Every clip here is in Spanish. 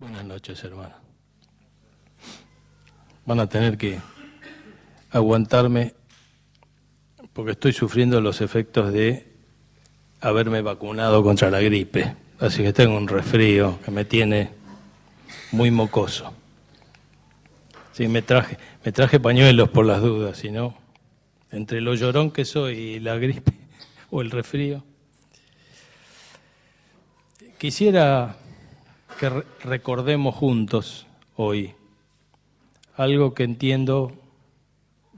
Buenas noches, hermano. Van a tener que aguantarme porque estoy sufriendo los efectos de haberme vacunado contra la gripe. Así que tengo un resfrío que me tiene muy mocoso. Sí, me traje pañuelos por las dudas, si no, entre lo llorón que soy y la gripe o el resfrío. Quisiera que recordemos juntos hoy algo que entiendo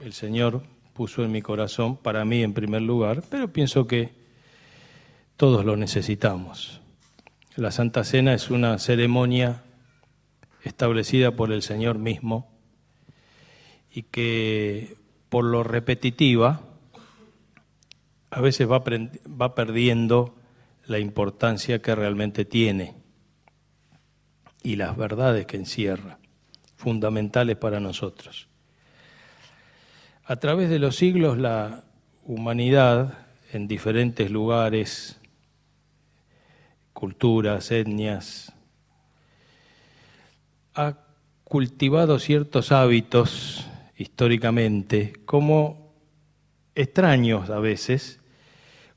el Señor puso en mi corazón, para mí en primer lugar, pero pienso que todos lo necesitamos. La Santa Cena es una ceremonia establecida por el Señor mismo y que por lo repetitiva a veces va perdiendo la importancia que realmente tiene y las verdades que encierra, fundamentales para nosotros. A través de los siglos la humanidad en diferentes lugares, culturas, etnias, ha cultivado ciertos hábitos históricamente como extraños a veces,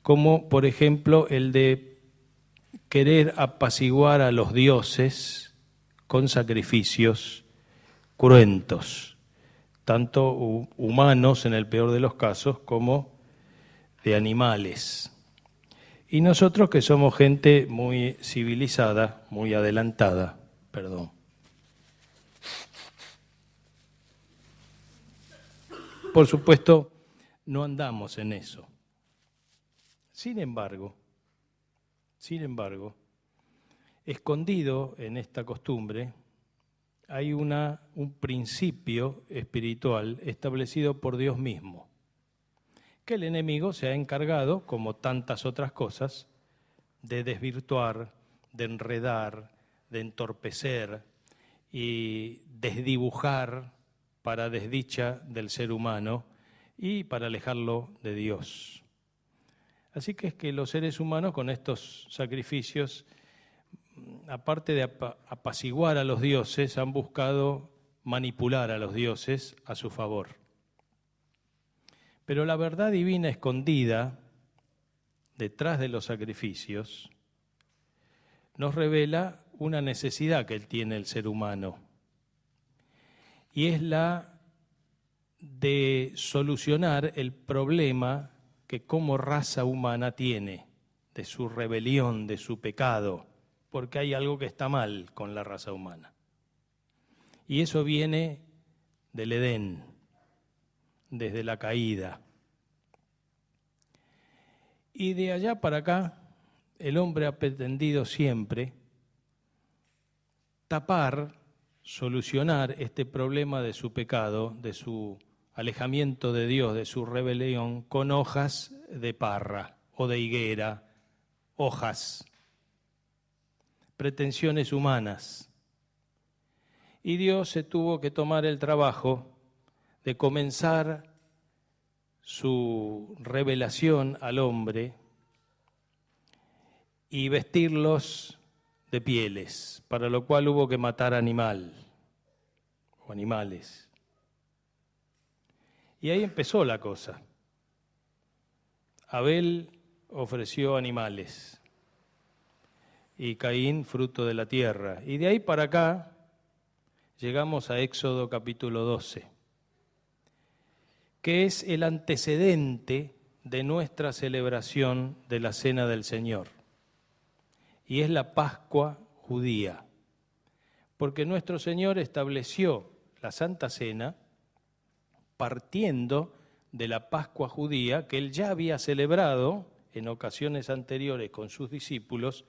como por ejemplo el de querer apaciguar a los dioses con sacrificios cruentos, tanto humanos en el peor de los casos como de animales. Y nosotros que somos gente muy civilizada, muy adelantada, por supuesto, no andamos en eso. Sin embargo, escondido en esta costumbre, hay un principio espiritual establecido por Dios mismo, que el enemigo se ha encargado, como tantas otras cosas, de desvirtuar, de enredar, de entorpecer y desdibujar para desdicha del ser humano y para alejarlo de Dios. Así que es que los seres humanos con estos sacrificios, aparte de apaciguar a los dioses, han buscado manipular a los dioses a su favor. Pero la verdad divina escondida detrás de los sacrificios nos revela una necesidad que tiene el ser humano, y es la de solucionar el problema que como raza humana tiene, de su rebelión, de su pecado, porque hay algo que está mal con la raza humana. Y eso viene del Edén, desde la caída. Y de allá para acá, el hombre ha pretendido siempre tapar, solucionar este problema de su pecado, de su alejamiento de Dios, de su rebelión, con hojas de parra o de higuera, hojas, pretensiones humanas. Y Dios se tuvo que tomar el trabajo de comenzar su revelación al hombre y vestirlos de pieles, para lo cual hubo que matar animales. Y ahí empezó la cosa. Abel ofreció animales y Caín fruto de la tierra. Y de ahí para acá llegamos a Éxodo capítulo 12, que es el antecedente de nuestra celebración de la Cena del Señor. Y es la Pascua judía, porque nuestro Señor estableció la Santa Cena partiendo de la Pascua judía que Él ya había celebrado en ocasiones anteriores con sus discípulos,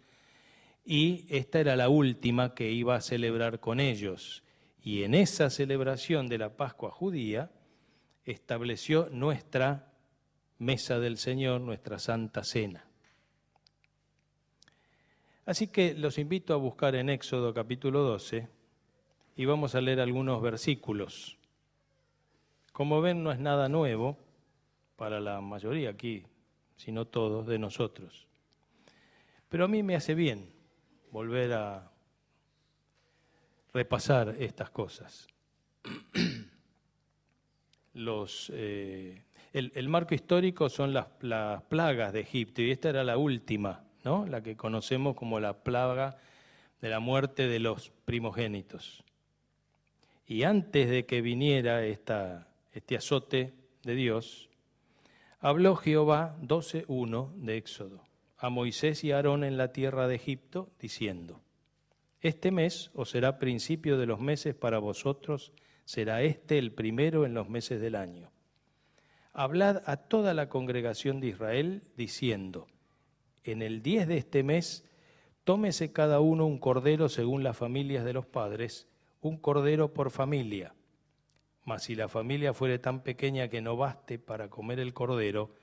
y esta era la última que iba a celebrar con ellos. Y en esa celebración de la Pascua judía estableció nuestra mesa del Señor, nuestra Santa Cena. Así que los invito a buscar en Éxodo capítulo 12 y vamos a leer algunos versículos. Como ven, no es nada nuevo para la mayoría aquí, sino todos de nosotros. Pero a mí me hace bien volver a repasar estas cosas. El marco histórico son las plagas de Egipto, y esta era la última, ¿no? La que conocemos como la plaga de la muerte de los primogénitos. Y antes de que viniera este azote de Dios, habló Jehová 12:1 de Éxodo a Moisés y a Aarón en la tierra de Egipto, diciendo: Este mes os será principio de los meses para vosotros, será este el primero en los meses del año. Hablad a toda la congregación de Israel, diciendo: En el 10 de este mes, tómese cada uno un cordero según las familias de los padres, un cordero por familia. Mas si la familia fuere tan pequeña que no baste para comer el cordero,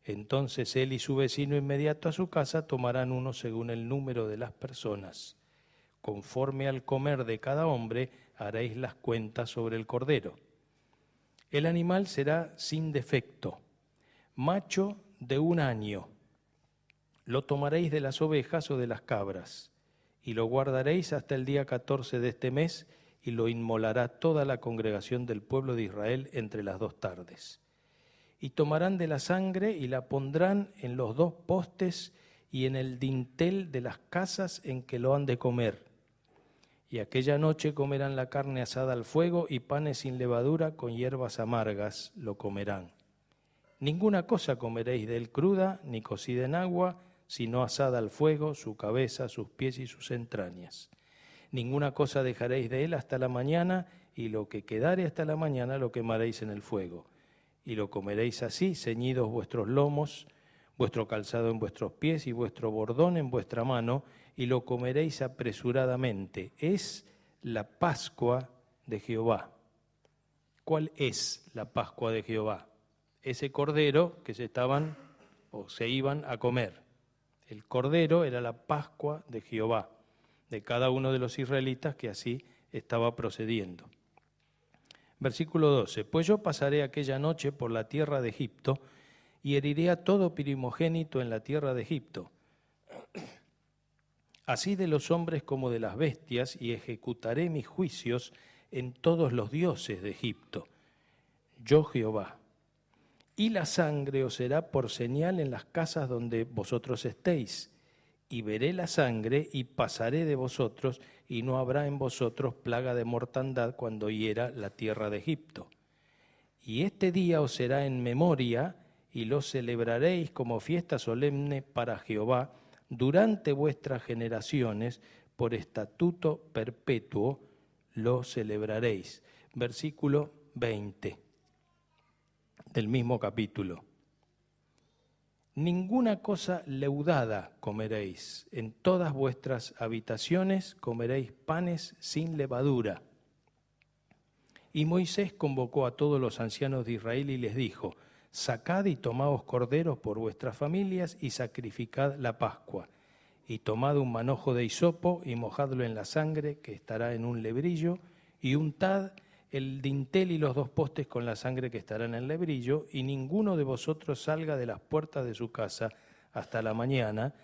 entonces él y su vecino inmediato a su casa tomarán uno según el número de las personas. Conforme al comer de cada hombre, haréis las cuentas sobre el cordero. El animal será sin defecto, macho de 1 año. Lo tomaréis de las ovejas o de las cabras, y lo guardaréis hasta el día 14 de este mes, y lo inmolará toda la congregación del pueblo de Israel entre las 2 tardes. Y tomarán de la sangre y la pondrán en los 2 postes y en el dintel de las casas en que lo han de comer. Y aquella noche comerán la carne asada al fuego y panes sin levadura con hierbas amargas lo comerán. Ninguna cosa comeréis de él cruda ni cocida en agua, sino asada al fuego, su cabeza, sus pies y sus entrañas. Ninguna cosa dejaréis de él hasta la mañana, y lo que quedare hasta la mañana lo quemaréis en el fuego. Y lo comeréis así, ceñidos vuestros lomos, vuestro calzado en vuestros pies y vuestro bordón en vuestra mano, y lo comeréis apresuradamente. Es la Pascua de Jehová. ¿Cuál es la Pascua de Jehová? Ese cordero que se iban a comer. El cordero era la Pascua de Jehová, de cada uno de los israelitas que así estaba procediendo. Versículo 12. Pues yo pasaré aquella noche por la tierra de Egipto y heriré a todo primogénito en la tierra de Egipto, así de los hombres como de las bestias, y ejecutaré mis juicios en todos los dioses de Egipto. Yo Jehová. Y la sangre os será por señal en las casas donde vosotros estéis. Y veré la sangre y pasaré de vosotros, y no habrá en vosotros plaga de mortandad cuando hiera la tierra de Egipto. Y este día os será en memoria, y lo celebraréis como fiesta solemne para Jehová durante vuestras generaciones, por estatuto perpetuo lo celebraréis. Versículo 20 del mismo capítulo. Ninguna cosa leudada comeréis, en todas vuestras habitaciones comeréis panes sin levadura. Y Moisés convocó a todos los ancianos de Israel y les dijo: Sacad y tomaos corderos por vuestras familias y sacrificad la Pascua. Y tomad un manojo de hisopo y mojadlo en la sangre que estará en un lebrillo, y untad el dintel y los 2 postes con la sangre que estará en el lebrillo, y ninguno de vosotros salga de las puertas de su casa hasta la mañana,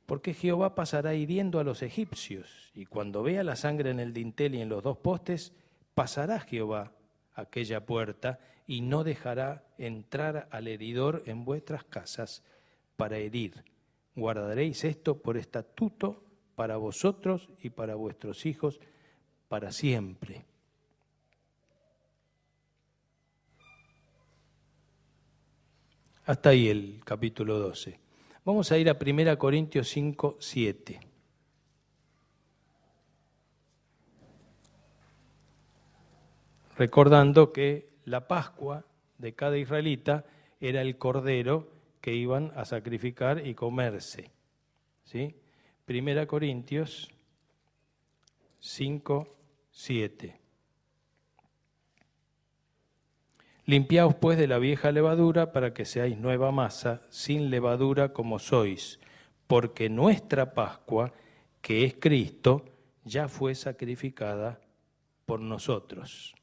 porque Jehová pasará hiriendo a los egipcios, y cuando vea la sangre en el dintel y en los 2 postes, pasará Jehová aquella puerta, y no dejará entrar al heridor en vuestras casas para herir. Guardaréis esto por estatuto para vosotros y para vuestros hijos para siempre. Hasta ahí el capítulo 12. Vamos a ir a 1 Corintios 5, 7. Recordando que la Pascua de cada israelita era el cordero que iban a sacrificar y comerse. ¿Sí? 1 Corintios 5, 7. Limpiaos pues de la vieja levadura para que seáis nueva masa, sin levadura como sois, porque nuestra Pascua, que es Cristo, ya fue sacrificada por nosotros.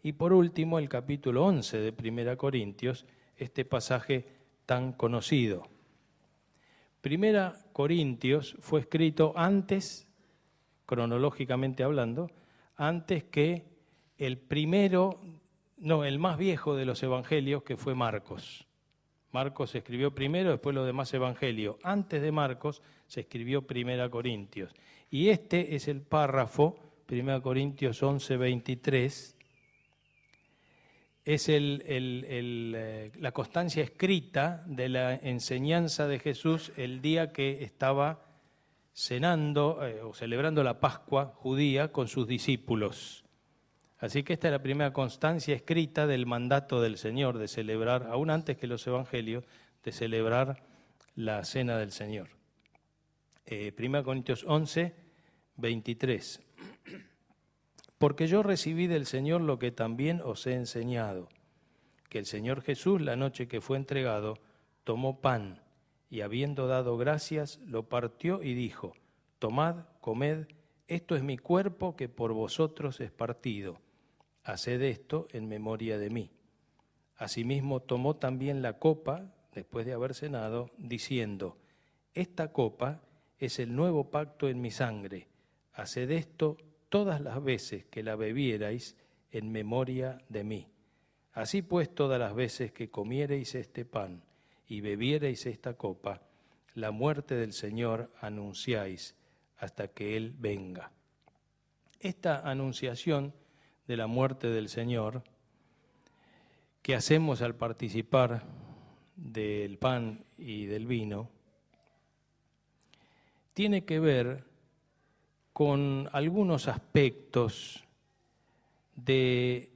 Y por último, el capítulo 11 de 1 Corintios, este pasaje tan conocido. 1 Corintios fue escrito antes cronológicamente hablando, antes que el más viejo de los evangelios, que fue Marcos. Marcos se escribió primero, después los demás evangelios. Antes de Marcos se escribió Primera Corintios. Y este es el párrafo, Primera Corintios 11, 23, es la constancia escrita de la enseñanza de Jesús el día que estaba cenando o celebrando la Pascua judía con sus discípulos. Así que esta es la primera constancia escrita del mandato del Señor de celebrar, aún antes que los evangelios, de celebrar la cena del Señor. 1 Corintios 11, 23. Porque yo recibí del Señor lo que también os he enseñado, que el Señor Jesús, la noche que fue entregado, tomó pan y habiendo dado gracias, lo partió y dijo: tomad, comed, esto es mi cuerpo que por vosotros es partido. Haced esto en memoria de mí. Asimismo tomó también la copa, después de haber cenado, diciendo: esta copa es el nuevo pacto en mi sangre. Haced esto todas las veces que la bebierais en memoria de mí. Así pues, todas las veces que comiereis este pan y bebiereis esta copa, la muerte del Señor anunciáis hasta que Él venga. Esta anunciación de la muerte del Señor que hacemos al participar del pan y del vino tiene que ver con algunos aspectos del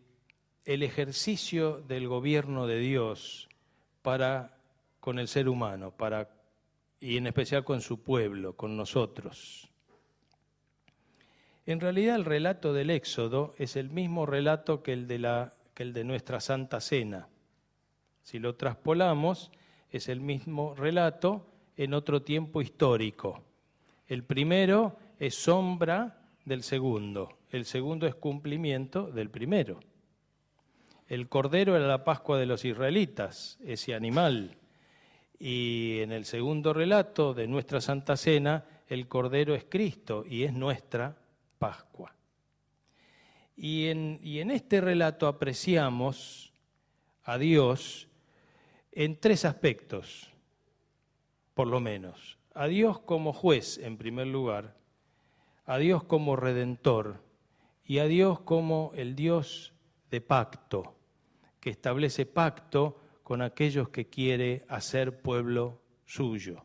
ejercicio del gobierno de Dios con el ser humano, y en especial con su pueblo, con nosotros. En realidad el relato del Éxodo es el mismo relato que el de nuestra Santa Cena. Si lo traspolamos, es el mismo relato en otro tiempo histórico. El primero es sombra del segundo, el segundo es cumplimiento del primero. El cordero era la Pascua de los israelitas, ese animal. Y en el segundo relato de nuestra Santa Cena, el cordero es Cristo y es nuestra Pascua. Y en este relato apreciamos a Dios en tres aspectos, por lo menos. A Dios como juez, en primer lugar, a Dios como redentor y a Dios como el Dios de pacto, que establece pacto con aquellos que quiere hacer pueblo suyo.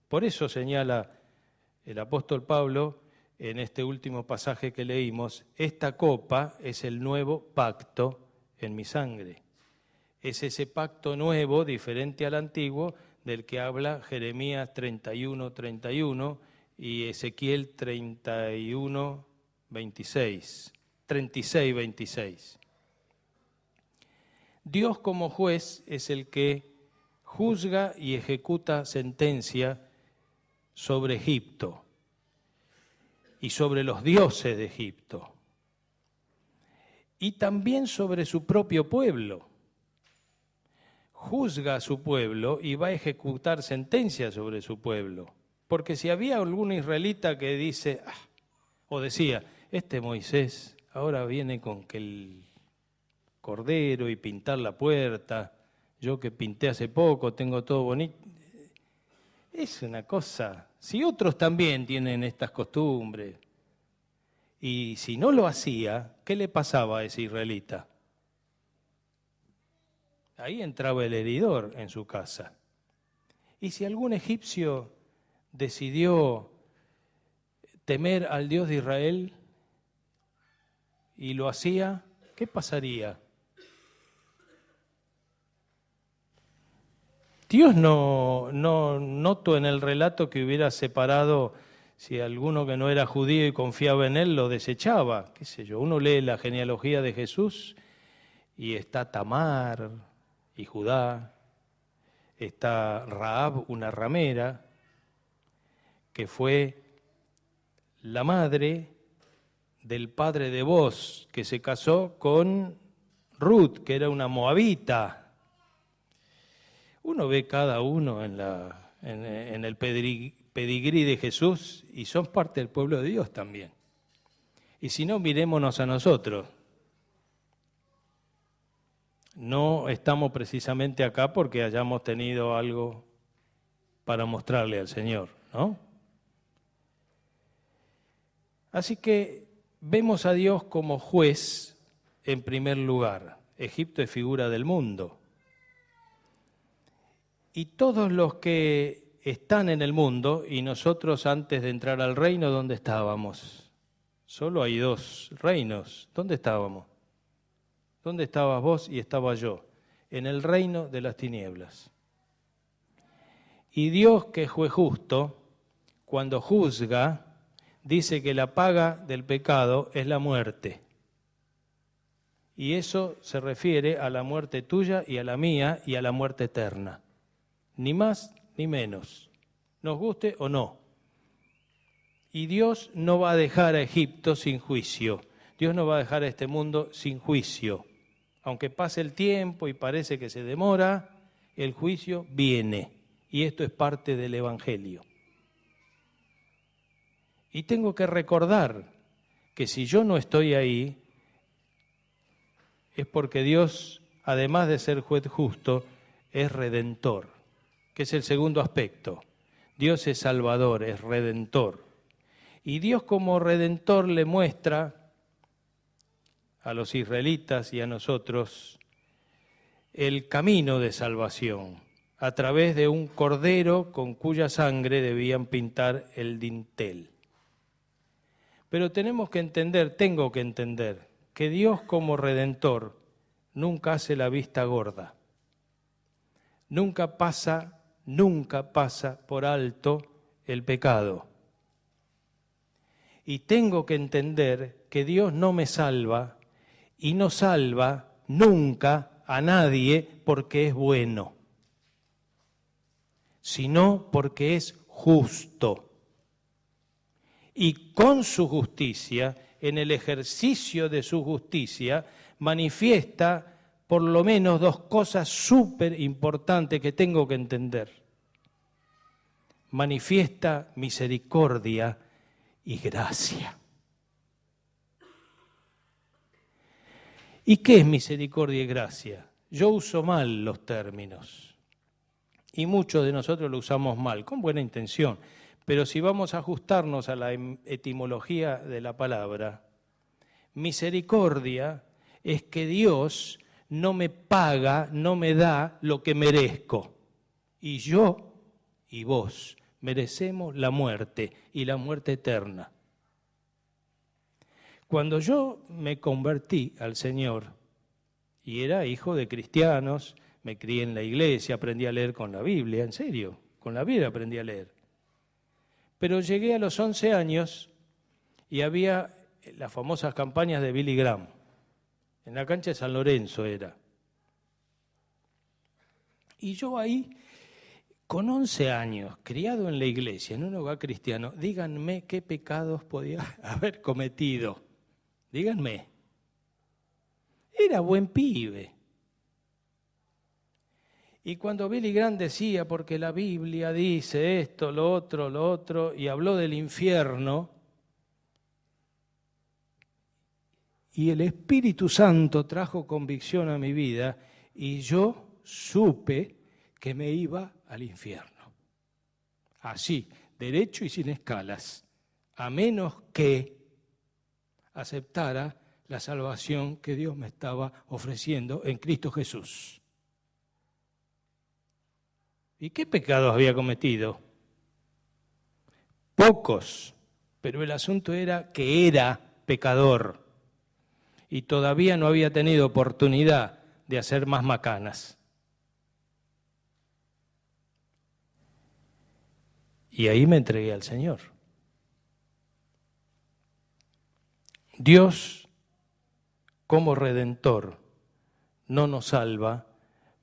Por eso señala el apóstol Pablo en este último pasaje que leímos: esta copa es el nuevo pacto en mi sangre. Es ese pacto nuevo, diferente al antiguo, del que habla Jeremías 31, 31 y Ezequiel 31, 26, 36, 26. Dios como juez es el que juzga y ejecuta sentencia sobre Egipto y sobre los dioses de Egipto, y también sobre su propio pueblo. Juzga a su pueblo y va a ejecutar sentencia sobre su pueblo. Porque si había algún israelita que dice, o decía, este Moisés ahora viene con que el cordero y pintar la puerta, yo que pinté hace poco, tengo todo bonito. Es una cosa, si otros también tienen estas costumbres, y si no lo hacía, ¿qué le pasaba a ese israelita? Ahí entraba el heridor en su casa. Y si algún egipcio decidió temer al Dios de Israel y lo hacía, ¿qué pasaría? Dios no noto en el relato que hubiera separado, si alguno que no era judío y confiaba en él lo desechaba, qué sé yo. Uno lee la genealogía de Jesús y está Tamar y Judá, está Rahab, una ramera, que fue la madre del padre de Boz, que se casó con Ruth, que era una moabita. Uno ve cada uno en el pedigrí de Jesús y son parte del pueblo de Dios también. Y si no, mirémonos a nosotros. No estamos precisamente acá porque hayamos tenido algo para mostrarle al Señor, ¿no? Así que vemos a Dios como juez en primer lugar. Egipto es figura del mundo. Y todos los que están en el mundo, y nosotros antes de entrar al reino, ¿dónde estábamos? Solo hay dos reinos. ¿Dónde estábamos? ¿Dónde estabas vos y estaba yo? En el reino de las tinieblas. Y Dios, que es juez justo, cuando juzga, dice que la paga del pecado es la muerte. Y eso se refiere a la muerte tuya y a la mía y a la muerte eterna. Ni más ni menos, nos guste o no. Y Dios no va a dejar a Egipto sin juicio. Dios no va a dejar a este mundo sin juicio. Aunque pase el tiempo y parece que se demora, el juicio viene. Y esto es parte del Evangelio. Y tengo que recordar que si yo no estoy ahí, es porque Dios, además de ser juez justo, es redentor, que es el segundo aspecto. Dios es salvador, es redentor. Y Dios como redentor le muestra a los israelitas y a nosotros el camino de salvación a través de un cordero con cuya sangre debían pintar el dintel. Pero tenemos que entender, tengo que entender, que Dios como redentor nunca hace la vista gorda. Nunca pasa por alto el pecado. Y tengo que entender que Dios no me salva y no salva nunca a nadie porque es bueno, sino porque es justo. Y con su justicia, en el ejercicio de su justicia, manifiesta por lo menos dos cosas súper importantes que tengo que entender. Manifiesta misericordia y gracia. ¿Y qué es misericordia y gracia? Yo uso mal los términos y muchos de nosotros lo usamos mal, con buena intención. Pero si vamos a ajustarnos a la etimología de la palabra, misericordia es que Dios no me paga, no me da lo que merezco. Y yo y vos merecemos la muerte y la muerte eterna. Cuando yo me convertí al Señor y era hijo de cristianos, me crié en la iglesia, aprendí a leer con la Biblia, en serio, con la Biblia aprendí a leer. Pero llegué a los 11 años y había las famosas campañas de Billy Graham. En la cancha de San Lorenzo era. Y yo ahí, con 11 años, criado en la iglesia, en un hogar cristiano, díganme qué pecados podía haber cometido. Díganme. Era buen pibe. Y cuando Billy Graham decía, porque la Biblia dice esto, lo otro, y habló del infierno, y el Espíritu Santo trajo convicción a mi vida, y yo supe que me iba al infierno. Así, derecho y sin escalas, a menos que aceptara la salvación que Dios me estaba ofreciendo en Cristo Jesús. ¿Y qué pecados había cometido? Pocos, pero el asunto era que era pecador y todavía no había tenido oportunidad de hacer más macanas. Y ahí me entregué al Señor. Dios, como Redentor, no nos salva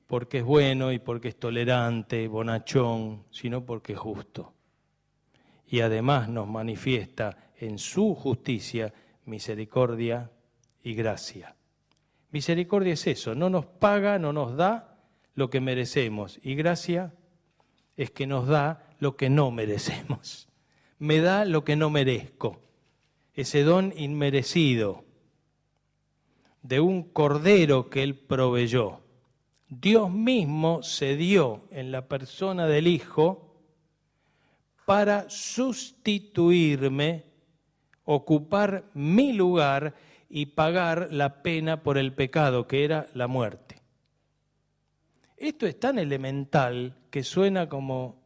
porque es bueno y porque es tolerante, bonachón, sino porque es justo. Y además nos manifiesta en su justicia misericordia y gracia. Misericordia es eso, no nos paga, no nos da lo que merecemos. Y gracia es que nos da lo que no merecemos. Me da lo que no merezco. Ese don inmerecido de un cordero que Él proveyó. Dios mismo se dio en la persona del Hijo para sustituirme, ocupar mi lugar y pagar la pena por el pecado, que era la muerte. Esto es tan elemental que suena como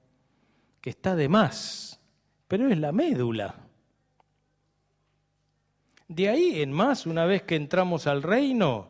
que está de más, pero es la médula. De ahí en más, una vez que entramos al reino,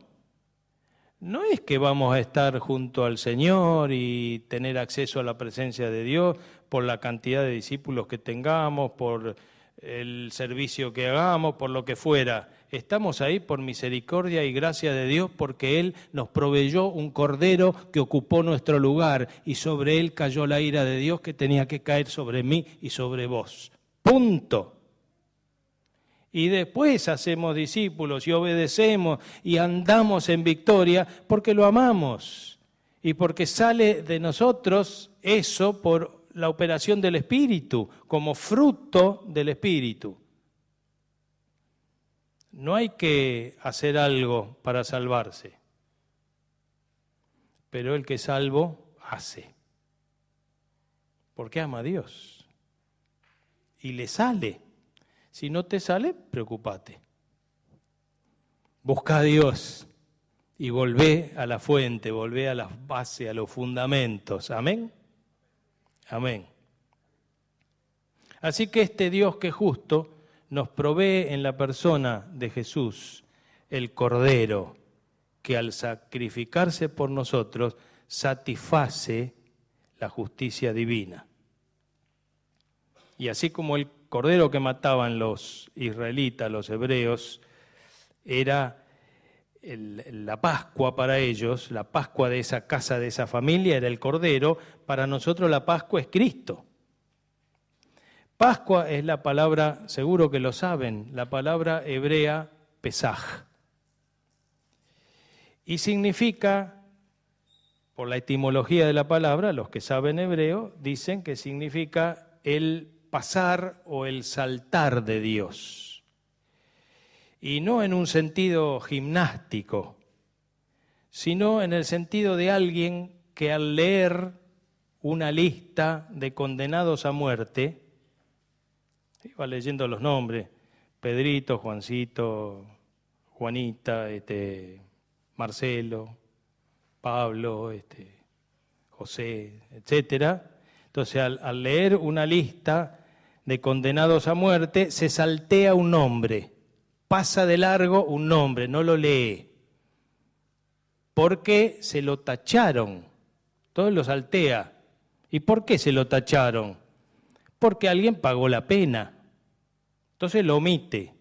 no es que vamos a estar junto al Señor y tener acceso a la presencia de Dios por la cantidad de discípulos que tengamos, por el servicio que hagamos, por lo que fuera. Estamos ahí por misericordia y gracia de Dios porque Él nos proveyó un cordero que ocupó nuestro lugar y sobre Él cayó la ira de Dios que tenía que caer sobre mí y sobre vos. Punto. Y después hacemos discípulos y obedecemos y andamos en victoria porque lo amamos y porque sale de nosotros eso por la operación del Espíritu, como fruto del Espíritu. No hay que hacer algo para salvarse, pero el que es salvo hace, porque ama a Dios y le sale. Si no te sale, preocupate. Busca a Dios y volvé a la fuente, volvé a las bases, a los fundamentos. ¿Amén? Amén. Así que este Dios que es justo nos provee en la persona de Jesús el Cordero que al sacrificarse por nosotros satisface la justicia divina. Y así como el cordero que mataban los israelitas, los hebreos, era la Pascua para ellos, la Pascua de esa casa, de esa familia, era el cordero. Para nosotros la Pascua es Cristo. Pascua es la palabra, seguro que lo saben, la palabra hebrea Pesaj. Y significa, por la etimología de la palabra, los que saben hebreo dicen que significa el pasar o el saltar de Dios. Y no en un sentido gimnástico, sino en el sentido de alguien que al leer una lista de condenados a muerte, iba leyendo los nombres, Pedrito, Juancito, Juanita, Marcelo, Pablo, José, etcétera. Entonces, al leer una lista de condenados a muerte, se saltea un nombre, pasa de largo un nombre, no lo lee, porque se lo tacharon, todo lo saltea. ¿Y por qué se lo tacharon? Porque alguien pagó la pena, entonces lo omite.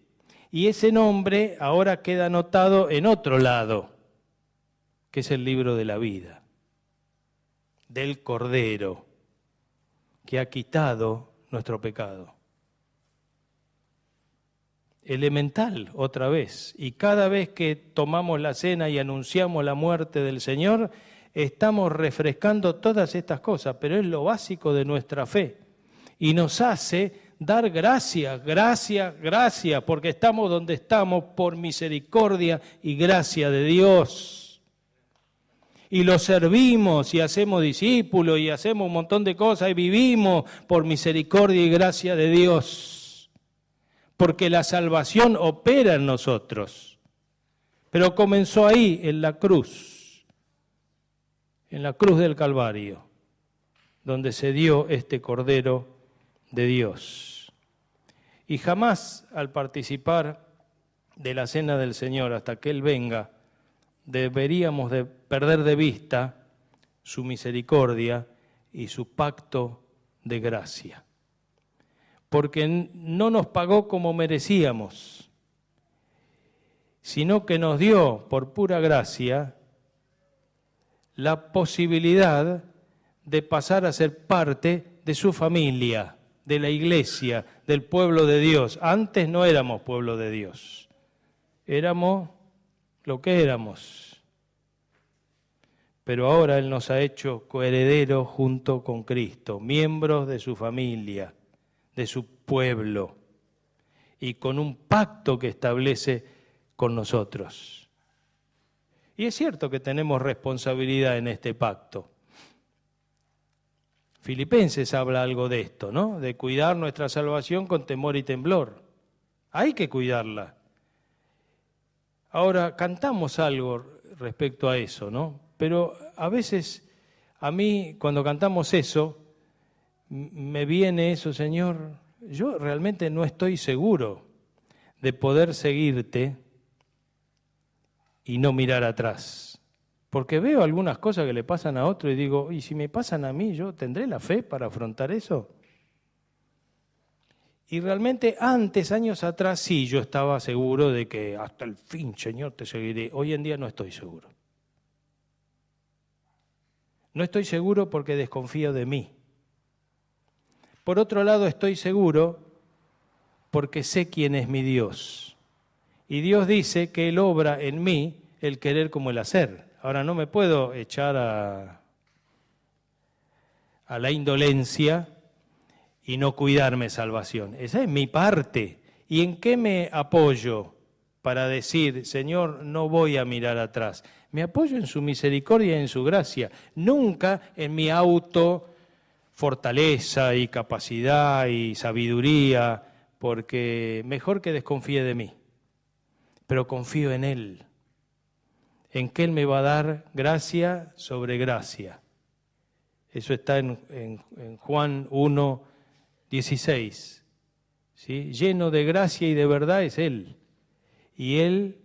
Y ese nombre ahora queda anotado en otro lado, que es el libro de la vida, del Cordero, que ha quitado nuestro pecado. Elemental, otra vez. Y cada vez que tomamos la cena y anunciamos la muerte del Señor, estamos refrescando todas estas cosas, pero es lo básico de nuestra fe. Y nos hace dar gracias, gracias, gracias, porque estamos donde estamos por misericordia y gracia de Dios. Y lo servimos y hacemos discípulos y hacemos un montón de cosas y vivimos por misericordia y gracia de Dios. Porque la salvación opera en nosotros. Pero comenzó ahí, en la cruz del Calvario, donde se dio este Cordero de Dios. Y jamás al participar de la cena del Señor, hasta que Él venga, deberíamos de perder de vista su misericordia y su pacto de gracia. Porque no nos pagó como merecíamos, sino que nos dio por pura gracia la posibilidad de pasar a ser parte de su familia, de la iglesia, del pueblo de Dios. Antes no éramos pueblo de Dios, éramos lo que éramos. pero ahora Él nos ha hecho coherederos junto con Cristo, miembros de su familia, de su pueblo, y con un pacto que establece con nosotros. Y es cierto que tenemos responsabilidad en este pacto. Filipenses habla algo de esto, ¿no? De cuidar nuestra salvación con temor y temblor. Hay que cuidarla. Ahora, cantamos algo respecto a eso, ¿no? Pero a veces, a mí, cuando cantamos eso, me viene eso, Señor, yo realmente no estoy seguro de poder seguirte y no mirar atrás. Porque veo algunas cosas que le pasan a otro y digo, ¿y si me pasan a mí, yo tendré la fe para afrontar eso? Y realmente antes, años atrás, sí, yo estaba seguro de que hasta el fin, Señor, te seguiré. Hoy en día no estoy seguro. No estoy seguro porque desconfío de mí. Por otro lado, estoy seguro porque sé quién es mi Dios. Y Dios dice que Él obra en mí el querer como el hacer. Ahora no me puedo echar a la indolencia y no cuidarme salvación. Esa es mi parte. ¿Y en qué me apoyo para decir, Señor, no voy a mirar atrás? Me apoyo en su misericordia y en su gracia, nunca en mi fortaleza y capacidad y sabiduría, porque mejor que desconfíe de mí, pero confío en Él, en que Él me va a dar gracia sobre gracia. Eso está en Juan 1, 16. ¿Sí? Lleno de gracia y de verdad es Él. Y Él,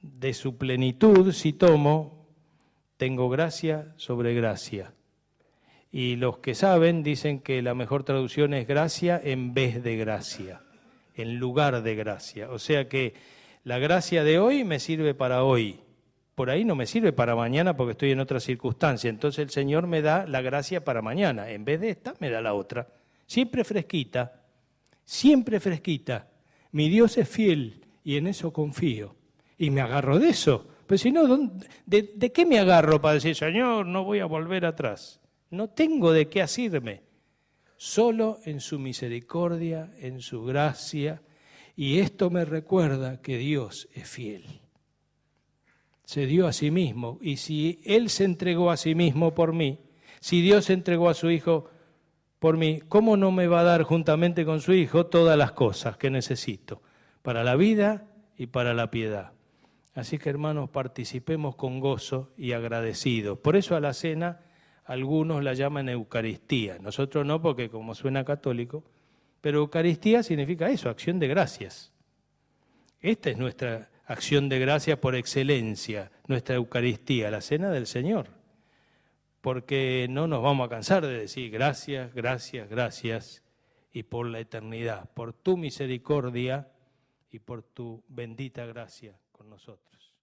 de su plenitud, si tomo, tengo gracia sobre gracia. Y los que saben dicen que la mejor traducción es gracia en vez de gracia, en lugar de gracia. O sea que la gracia de hoy me sirve para hoy. Por ahí no me sirve para mañana porque estoy en otra circunstancia. Entonces el Señor me da la gracia para mañana. En vez de esta, me da la otra. Siempre fresquita, siempre fresquita. Mi Dios es fiel y en eso confío. Y me agarro de eso. Pues si no, ¿de qué me agarro para decir, Señor, no voy a volver atrás? No tengo de qué asirme. Solo en su misericordia, en su gracia. Y esto me recuerda que Dios es fiel. Se dio a sí mismo, y si Él se entregó a sí mismo por mí, si Dios se entregó a su Hijo por mí, ¿cómo no me va a dar juntamente con su Hijo todas las cosas que necesito para la vida y para la piedad? Así que, hermanos, participemos con gozo y agradecidos. Por eso a la cena algunos la llaman Eucaristía, nosotros no, porque como suena católico, pero Eucaristía significa eso, acción de gracias. Esta es nuestra acción de gracias por excelencia, nuestra Eucaristía, la cena del Señor. Porque no nos vamos a cansar de decir gracias, gracias, gracias, y por la eternidad, por tu misericordia y por tu bendita gracia con nosotros.